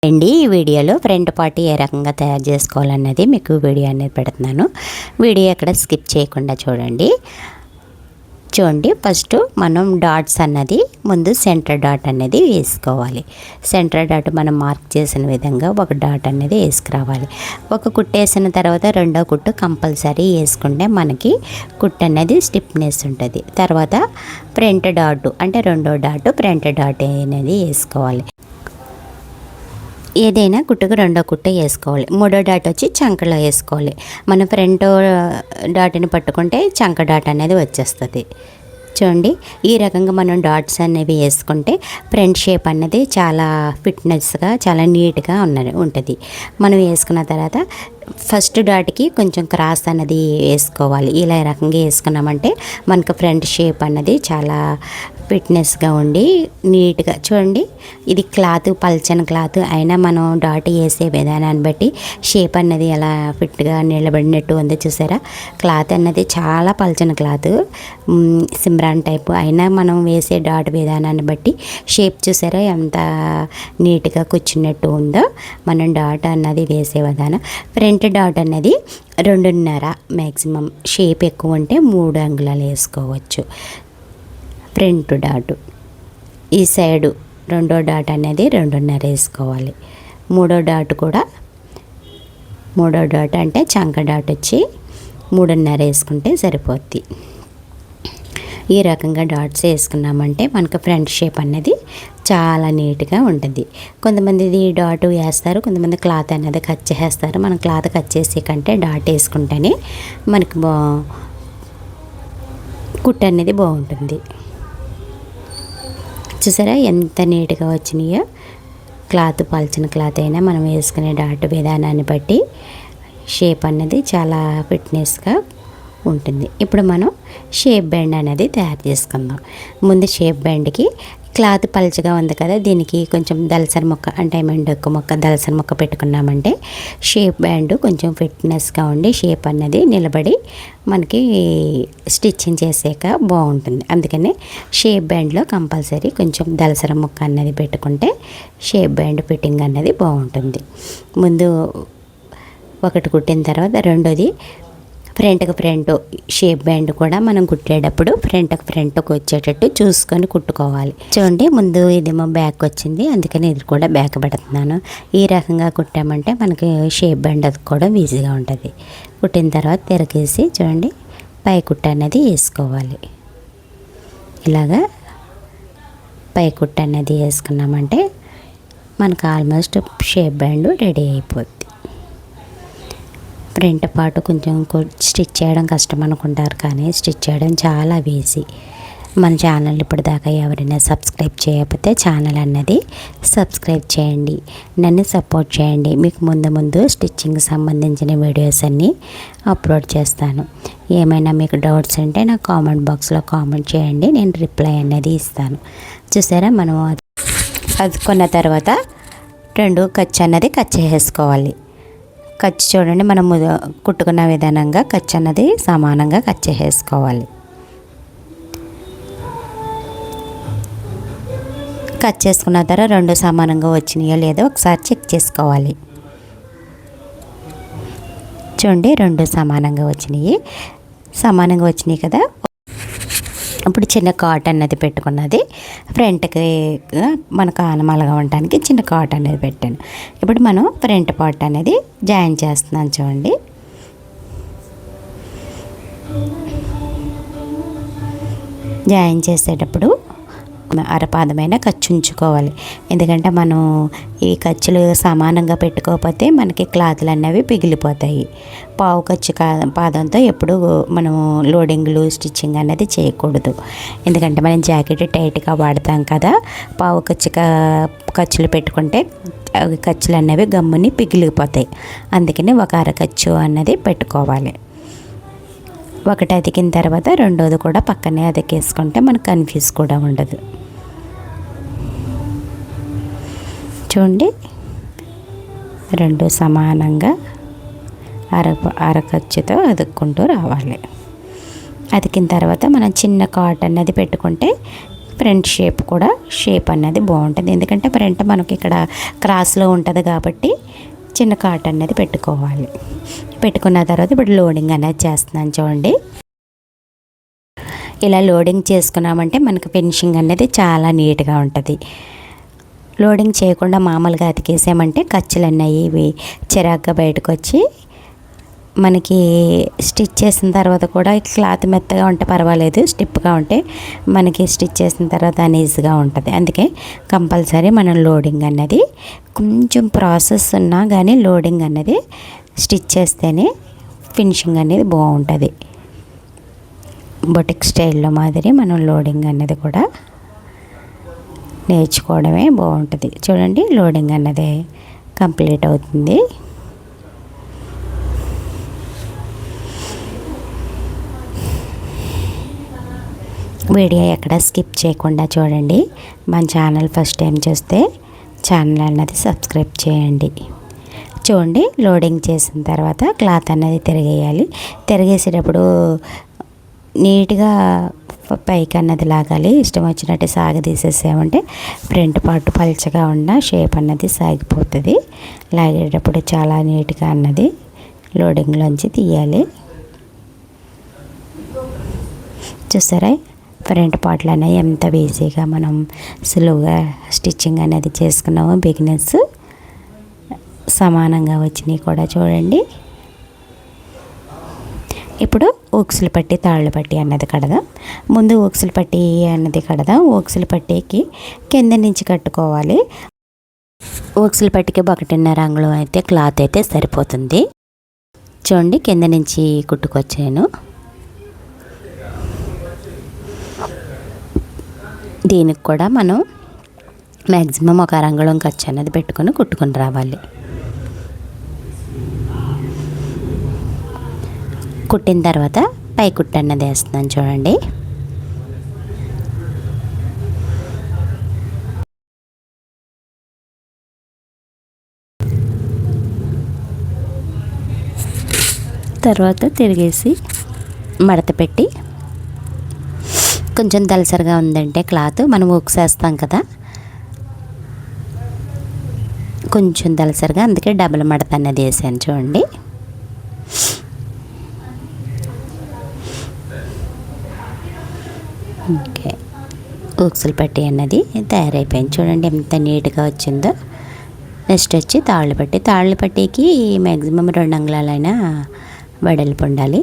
అండి ఈ వీడియోలో ఫ్రంట్ పార్ట్ ఏ రకంగా తయారు చేసుకోవాలన్నది మీకు వీడియో అనేది పెడుతున్నాను. వీడియో ఎక్కడ స్కిప్ చేయకుండా చూడండి. ఫస్ట్ మనం డాట్స్ అన్నది ముందు సెంటర్ డాట్ అనేది వేసుకోవాలి. సెంటర్ డాట్ మనం మార్క్ చేసిన విధంగా ఒక డాట్ అనేది వేసుకురావాలి. ఒక కుట్టు వేసిన తర్వాత రెండో కుట్టు కంపల్సరీ వేసుకుంటే మనకి కుట్టు అనేది స్టిఫ్నెస్ ఉంటుంది. తర్వాత ఫ్రంట్ డాట్ అంటే రెండో డాట్ ఫ్రంట్ డాట్ అనేది వేసుకోవాలి. ఏదైనా కుట్టుకు రెండో కుట్టు వేసుకోవాలి. మూడో డాట్ వచ్చి చంకలో వేసుకోవాలి. మనం ఫ్రంట్ డాట్ని పట్టుకుంటే చంక డాట్ అనేది వచ్చేస్తుంది. చూడండి, ఈ రకంగా మనం డాట్స్ అనేవి వేసుకుంటే ఫ్రంట్ షేప్ అనేది చాలా ఫిట్నెస్గా చాలా నీట్గా ఉంటుంది. మనం వేసుకున్న తర్వాత ఫస్ట్ డాట్కి కొంచెం క్రాస్ అన్నది వేసుకోవాలి. ఇలా రకంగా వేసుకున్నామంటే మనకు ఫ్రంట్ షేప్ అన్నది చాలా ఫిట్నెస్గా ఉండి నీట్గా చూడండి. ఇది క్లాత్ పల్చని క్లాత్ అయినా మనం డాట్ వేసే విధానాన్ని బట్టి షేప్ అన్నది ఎలా ఫిట్గా నిలబడినట్టు ఉందో చూసారా. క్లాత్ అన్నది చాలా పల్చని క్లాత్, సిమ్రాన్ టైపు అయినా మనం వేసే డాట్ విధానాన్ని బట్టి షేప్ చూసారా ఎంత నీట్గా కూర్చున్నట్టు ఉందో. మనం డాట్ అన్నది వేసే విధానం ఫ్రంట్ డాట్ అన్నది 2.5 మ్యాక్సిమం, షేప్ ఎక్కువ ఉంటే 3 అంగుళాలు వేసుకోవచ్చు. ఫ్రంట్ డాట్ ఈ సైడు రెండో డాట్ అనేది 2.5 వేసుకోవాలి. మూడో డాట్ అంటే చంక డాట్ వచ్చి 3.5 వేసుకుంటే సరిపోద్ది. ఈ రకంగా డాట్స్ వేసుకున్నామంటే మనకు ఫ్రంట్ షేప్ అనేది చాలా నీట్గా ఉంటుంది. కొంతమంది డాట్ వేస్తారు, కొంతమంది క్లాత్ అనేది కట్ చేస్తారు. మనం క్లాత్ కట్ చేసే కంటే డాట్ వేసుకుంటేనే మనకి కుట్టు అనేది బాగుంటుంది. చూసారా ఎంత నీట్గా వచ్చినాయో. క్లాత్ పల్చిన క్లాత్ అయినా మనం వేసుకునే డాట్ విధానాన్ని బట్టి షేప్ అనేది చాలా ఫిట్నెస్గా ఉంటుంది. ఇప్పుడు మనం షేప్ బ్యాండ్ అనేది తయారు చేసుకుందాం. ముందు షేప్ బ్యాండ్కి క్లాత్ పల్చగా ఉంది కదా, దీనికి కొంచెం దలసరి ముక్క అంటే డొక్కు ముక్క దలసరి ముక్క పెట్టుకున్నామంటే షేప్ బ్యాండ్ కొంచెం ఫిట్నెస్గా ఉండి షేప్ అన్నది నిలబడి మనకి స్టిచ్చింగ్ చేసాక బాగుంటుంది. అందుకని షేప్ బ్యాండ్లో కంపల్సరీ కొంచెం దలసరి ముక్క అన్నది పెట్టుకుంటే షేప్ బ్యాండ్ ఫిట్టింగ్ అన్నది బాగుంటుంది. ముందు ఒకటి కుట్టిన తర్వాత రెండోది ఫ్రంట్కి ఫ్రంట్ షేప్ బ్యాండ్ కూడా మనం కుట్టేటప్పుడు ఫ్రంట్కి వచ్చేటట్టు చూసుకొని కుట్టుకోవాలి. చూడండి, ముందు ఇదేమో బ్యాక్ వచ్చింది, అందుకని ఇది కూడా బ్యాక్ పెడుతున్నాను. ఈ రకంగా కుట్టామంటే మనకి షేప్ బ్యాండ్ అది కూడా ఈజీగా ఉంటుంది. కుట్టిన తర్వాత తిరగేసి చూడండి పై కుట్ట అనేది వేసుకోవాలి. ఇలాగా పై కుట్ట అనేది వేసుకున్నామంటే మనకు ఆల్మోస్ట్ షేప్ బ్యాండ్ రెడీ అయిపోద్ది. ఫ్రంట్ పార్ట్ కొంచెం స్టిచ్ చేయడం కష్టం అనుకుంటారు, కానీ స్టిచ్ చేయడం చాలా ఈజీ. మన ఛానల్ ఇప్పటిదాకా ఎవరైనా సబ్స్క్రైబ్ చేయకపోతే ఛానల్ అన్నది సబ్స్క్రైబ్ చేయండి, నన్ను సపోర్ట్ చేయండి. మీకు ముందు స్టిచ్చింగ్ సంబంధించిన వీడియోస్ అన్నీ అప్లోడ్ చేస్తాను. ఏమైనా మీకు డౌట్స్ ఉంటే నా కామెంట్ బాక్స్లో కామెంట్ చేయండి, నేను రిప్లై అనేది ఇస్తాను. చూసారా, మనం అదుకున్న తర్వాత రెండు ఖర్చు అన్నది కట్ చేసేసుకోవాలి. ఖర్చు చూడండి, మనం కుట్టుకున్న విధానంగా ఖర్చు అన్నది సమానంగా కట్ చేసేసుకోవాలి. కట్ చేసుకున్న తర్వాత రెండు సమానంగా వచ్చినాయో లేదో ఒకసారి చెక్ చేసుకోవాలి. చూడండి, రెండు సమానంగా వచ్చినాయి కదా. ఇప్పుడు చిన్న కాట్ అన్నది పెట్టుకున్నది ఫ్రంట్కి మనకు ఆనమాలగా ఉండడానికి చిన్న కాట్ అనేది పెట్టాను. ఇప్పుడు మనం ఫ్రంట్ పార్ట్ అనేది జాయిన్ చేస్తున్నాను. చూడండి, జాయిన్ చేసేటప్పుడు అరపాదమైన ఖర్చు ఉంచుకోవాలి. ఎందుకంటే మనం ఈ ఖర్చులు సమానంగా పెట్టుకోకపోతే మనకి క్లాతులు అనేవి పిగిలిపోతాయి. పావు ఖర్చు పాదంతో ఎప్పుడు మనం లోడింగ్లు స్టిచ్చింగ్ అనేది చేయకూడదు. ఎందుకంటే మనం జాకెట్ టైట్గా వాడతాం కదా, పావు ఖర్చులు పెట్టుకుంటే ఖర్చులు అనేవి గమ్ముని పిగిలిపోతాయి. అందుకని ఒక అర ఖర్చు అన్నది పెట్టుకోవాలి. ఒకటి అతికిన తర్వాత రెండోది కూడా పక్కనే అతికేసుకుంటే మనకు కన్ఫ్యూజ్ కూడా ఉండదు. చూడండి, రెండు సమానంగా అర ఖర్చుతో అతుక్కుంటూ రావాలి. అతికిన తర్వాత మనం చిన్న కాట్ అన్నది పెట్టుకుంటే ఫ్రంట్ షేప్ అన్నది బాగుంటుంది. ఎందుకంటే ఫ్రంట్ మనకి ఇక్కడ క్రాస్లో ఉంటుంది కాబట్టి చిన్న కాట్ అనేది పెట్టుకోవాలి. పెట్టుకున్న తర్వాత ఇప్పుడు లోడింగ్ అనేది చేస్తున్నాను చూడండి. ఇలా లోడింగ్ చేసుకున్నామంటే మనకు ఫినిషింగ్ అనేది చాలా నీట్గా ఉంటుంది. లోడింగ్ చేయకుండా మామూలుగా అతికేసామంటే ఖర్చులు అన్నీ ఇవి చిరాగ్గా బయటకు వచ్చి మనకి స్టిచ్ చేసిన తర్వాత కూడా క్లాత్ మెత్తగా ఉంటే పర్వాలేదు, స్టిప్గా ఉంటే మనకి స్టిచ్ చేసిన తర్వాత అనీజీగా ఉంటుంది. అందుకే కంపల్సరీ మనం లోడింగ్ అన్నది కొంచెం ప్రాసెస్ ఉన్నా కానీ లోడింగ్ అన్నది స్టిచ్ చేస్తేనే ఫినిషింగ్ అనేది బాగుంటుంది. బొటిక్ స్టైల్లో మాదిరి మనం లోడింగ్ అన్నది కూడా నేర్చుకోవడమే బాగుంటుంది. చూడండి, లోడింగ్ అన్నది కంప్లీట్ అవుతుంది. వీడియో ఎక్కడ స్కిప్ చేయకుండా చూడండి. మన ఛానల్ ఫస్ట్ టైం చూస్తే ఛానల్ అన్నది సబ్స్క్రైబ్ చేయండి. చూడండి, లోడింగ్ చేసిన తర్వాత క్లాత్ అన్నది తిరిగేయాలి. తిరిగేసేటప్పుడు నీట్గా పైకి అన్నది లాగాలి. ఇష్టం వచ్చినట్టు సాగదీసేసామంటే ఫ్రంట్ పార్ట్ పల్చగా ఉన్న షేప్ అన్నది సాగిపోతుంది. లాగేటప్పుడు చాలా నీట్గా అన్నది లోడింగ్లోంచి తీయాలి. చూసారా, ఫ్రంట్ పార్ట్లు అనేవి ఎంత ఈజీగా మనం సులువుగా స్టిచ్చింగ్ అనేది చేసుకున్నామో. బిగినర్స్ సమానంగా వచ్చినాయి కూడా చూడండి. ఇప్పుడు ఊక్సులు పట్టి తాళ్ళు పట్టి అన్నది కడదాం. ముందు ఊక్సులు పట్టి అన్నది కడదాం. ఊక్సులు పట్టికి కింద నుంచి కట్టుకోవాలి. ఊక్సులు పట్టికి 1.5 అంగుళం అయితే క్లాత్ అయితే సరిపోతుంది. చూడండి, కింద నుంచి కుట్టుకొచ్చాను. దీనికి కూడా మనం మ్యాక్సిమం 1 అంగుళం ఖర్చు అనేది పెట్టుకొని కుట్టుకొని రావాలి. కుట్టిన తర్వాత పై కుట్టు అన్నది వేస్తున్నాను చూడండి. తర్వాత తిరిగేసి మడత పెట్టి కొంచెం దలసరిగా ఉందంటే క్లాత్ మనం ఊక్సేస్తాం కదా, కొంచెం దలసరిగా, అందుకే డబుల్ మడత అన్నది వేసాను చూడండి. ఓకే, ఊక్సులు పట్టి అన్నది తయారైపోయింది. చూడండి ఎంత నీట్గా వచ్చిందో. నెక్స్ట్ వచ్చి తాళ్ళు పట్టికి మ్యాక్సిమం 2 అంగుళాలైనా వెడల్పు ఉండాలి.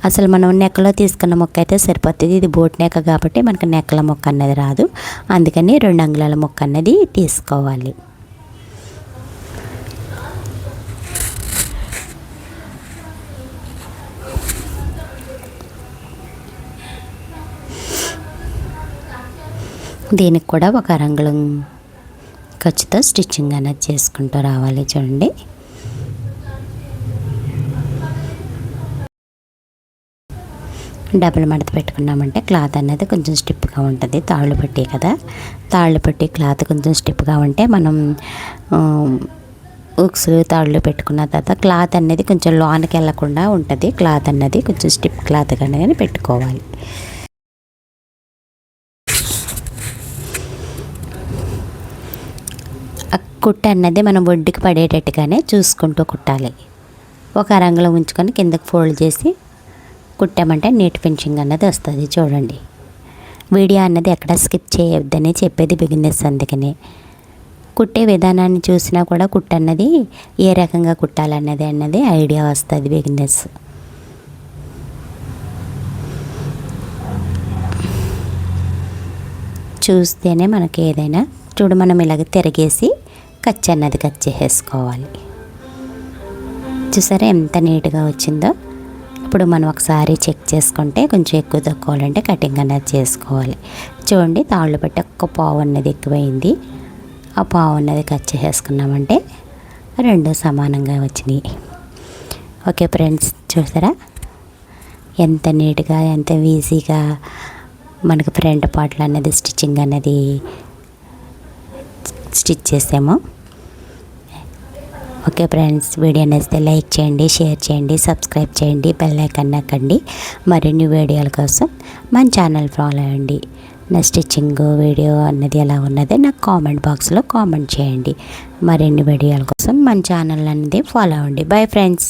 అసలు మనం నెక్కలో తీసుకున్న మొక్క అయితే సరిపోతుంది. ఇది బోట్ నెక్క కాబట్టి మనకు నెక్కల మొక్క అన్నది రాదు. అందుకని 2 అంగుళాల మొక్క అన్నది తీసుకోవాలి. దీనికి కూడా 1 అంగుళం ఖర్చుతో స్టిచ్చింగ్ అనేది చేసుకుంటూ రావాలి. చూడండి, డబుల్ మడత పెట్టుకున్నామంటే క్లాత్ అనేది కొంచెం స్టిప్గా ఉంటుంది. తాళ్ళు పట్టి కదా, తాళ్ళు పట్టి క్లాత్ కొంచెం స్టిప్గా ఉంటే మనం ఉక్స్లు తాళ్ళు పెట్టుకున్న తర్వాత క్లాత్ అనేది కొంచెం లోనికి వెళ్ళకుండా ఉంటుంది. క్లాత్ అన్నది కొంచెం స్టిప్ క్లాత్ కానీ పెట్టుకోవాలి. కుట్ట అన్నది మనం ఒడ్డుకి పడేటట్టుగానే చూసుకుంటూ కుట్టాలి. 1 అంగుళం ఉంచుకొని కిందకి ఫోల్డ్ చేసి కుట్టామంటే నీట్ ఫినిషింగ్ అన్నది వస్తుంది. చూడండి, వీడియో అన్నది ఎక్కడ స్కిప్ చేయొద్దని చెప్పేది బిగినర్స్. అందుకనే కుట్టే విధానాన్ని చూసినా కూడా కుట్ట అన్నది ఏ రకంగా కుట్టాలన్నది ఐడియా వస్తుంది బిగినర్స్. చూస్తేనే మనకి ఏదైనా చూడు, మనం ఇలాగ తిరిగేసి కట్ చేసేసుకోవాలి. చూసారా ఎంత నీట్గా వచ్చిందో. ఇప్పుడు మనం ఒకసారి చెక్ చేసుకుంటే కొంచెం ఎక్కువ తక్కువాలంటే కటింగ్ అనేది చేసుకోవాలి. చూడండి, తాళ్ళు పట్టి ఒక్క పావు అన్నది ఎక్కువైంది. ఆ పావు అన్నది కట్ చేసేసుకున్నామంటే 2 సమానంగా వచ్చినాయి. ఓకే ఫ్రెండ్స్, చూసారా ఎంత నీట్గా ఎంత ఈజీగా మనకు ఫ్రంట్ పార్ట్లు అన్నది స్టిచ్చింగ్ అన్నది స్టిచ్ చేసాము. ఓకే ఫ్రెండ్స్, వీడియో నచ్చితే లైక్ చేయండి, షేర్ చేయండి, సబ్స్క్రైబ్ చేయండి, బెల్ ఐకాన్ నొక్కండి. మరిన్ని వీడియోల కోసం మన ఛానల్ ఫాలో అవ్వండి. నా స్టిచ్చింగ్ వీడియో అన్నది ఎలా ఉన్నదో నాకు కామెంట్ బాక్స్లో కామెంట్ చేయండి. మరిన్ని వీడియోల కోసం మన ఛానల్ అనేది ఫాలో అవ్వండి. Bye friends.